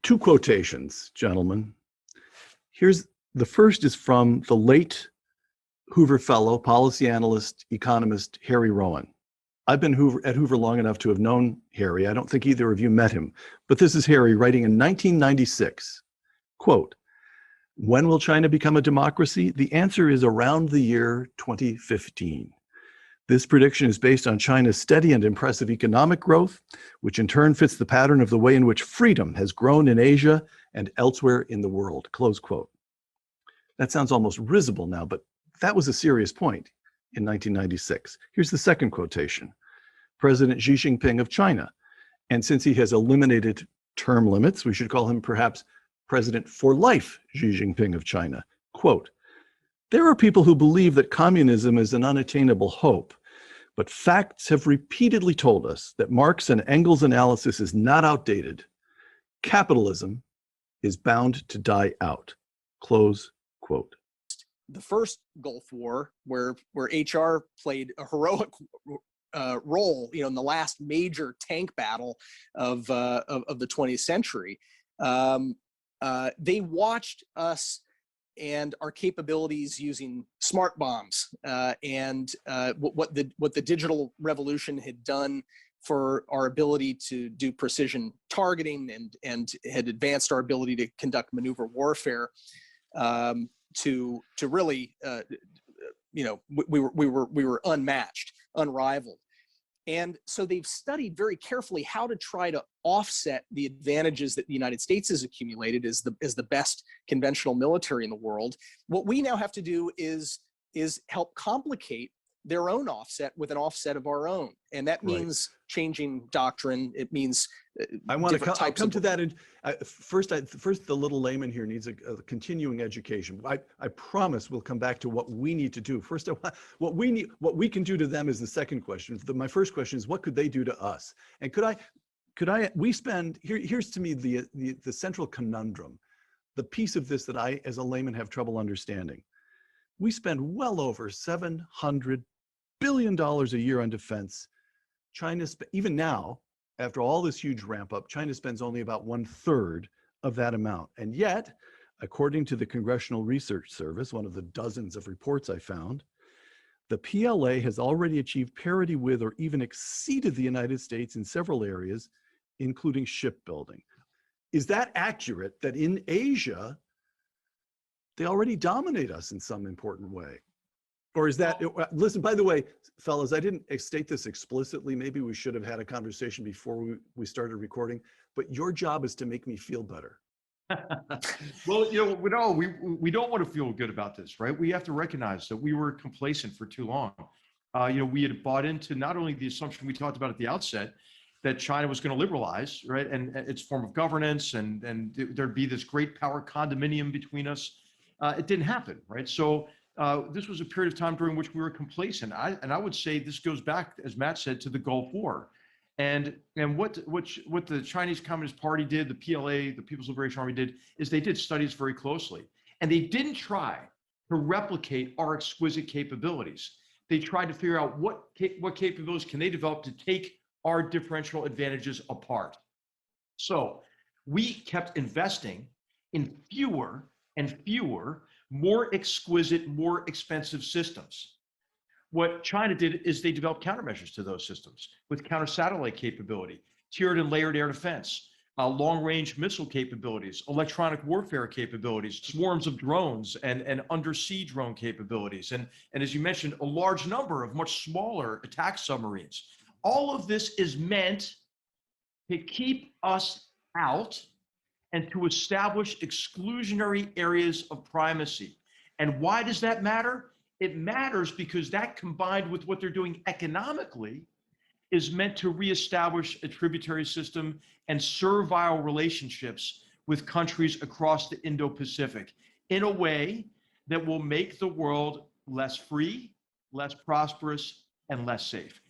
Two quotations, gentlemen. Here's the first is from the late Hoover Fellow, policy analyst, economist, Harry Rowan. I've been at Hoover long enough to have known Harry. I don't think either of you met him, but this is Harry writing in 1996, quote, "When will China become a democracy? The answer is around the year 2015. This prediction is based on China's steady and impressive economic growth, which in turn fits the pattern of the way in which freedom has grown in Asia and elsewhere in the world," close quote. That sounds almost risible now, but that was a serious point in 1996. Here's the second quotation. President Xi Jinping of China, and since he has eliminated term limits, we should call him perhaps President for Life Xi Jinping of China, quote, "There are people who believe that communism is an unattainable hope, but facts have repeatedly told us that Marx and Engels' analysis is not outdated. Capitalism is bound to die out," close quote. The first Gulf War, where HR played a heroic role, in the last major tank battle of the 20th century, they watched us and our capabilities using smart bombs and what the digital revolution had done for our ability to do precision targeting and had advanced our ability to conduct maneuver warfare. To really, we were unmatched, unrivaled. And so they've studied very carefully how to try to offset the advantages that the United States has accumulated as the best conventional military in the world. What we now have to do is help complicate their own offset with an offset of our own. And that means changing doctrine. It means I want to come to that. And first, the little layman here needs a continuing education. I promise we'll come back to what we need to do. First, what we can do to them is the second question. My first question is, what could they do to us? And here's to me the central conundrum, the piece of this that I, as a layman, have trouble understanding. We spend well over $700 billion a year on defense. China, even now, after all this huge ramp up, China spends only about 1/3 of that amount. And yet, according to the Congressional Research Service, one of the dozens of reports I found, the PLA has already achieved parity with or even exceeded the United States in several areas, including shipbuilding. Is that accurate, that in Asia, they already dominate us in some important way? Or is that, listen, by the way, fellas, I didn't state this explicitly. Maybe we should have had a conversation before we started recording, but your job is to make me feel better. Well, we don't want to feel good about this, right? We have to recognize that we were complacent for too long. We had bought into not only the assumption we talked about at the outset, that China was going to liberalize, right, and its form of governance, and there'd be this great power condominium between us. It didn't happen, right? So this was a period of time during which we were complacent. I would say this goes back, as Matt said, to the Gulf War, and what the Chinese Communist Party did, the PLA, the People's Liberation Army did, is they did studies very closely, and they didn't try to replicate our exquisite capabilities. They tried to figure out what capabilities can they develop to take our differential advantages apart. So we kept investing in fewer and fewer, more exquisite, more expensive systems. What China did is they developed countermeasures to those systems with counter-satellite capability, tiered and layered air defense, long-range missile capabilities, electronic warfare capabilities, swarms of drones, and undersea drone capabilities, and as you mentioned, a large number of much smaller attack submarines. All of this is meant to keep us out and to establish exclusionary areas of primacy. And why does that matter? It matters because that, combined with what they're doing economically, is meant to reestablish a tributary system and servile relationships with countries across the Indo-Pacific in a way that will make the world less free, less prosperous, and less safe.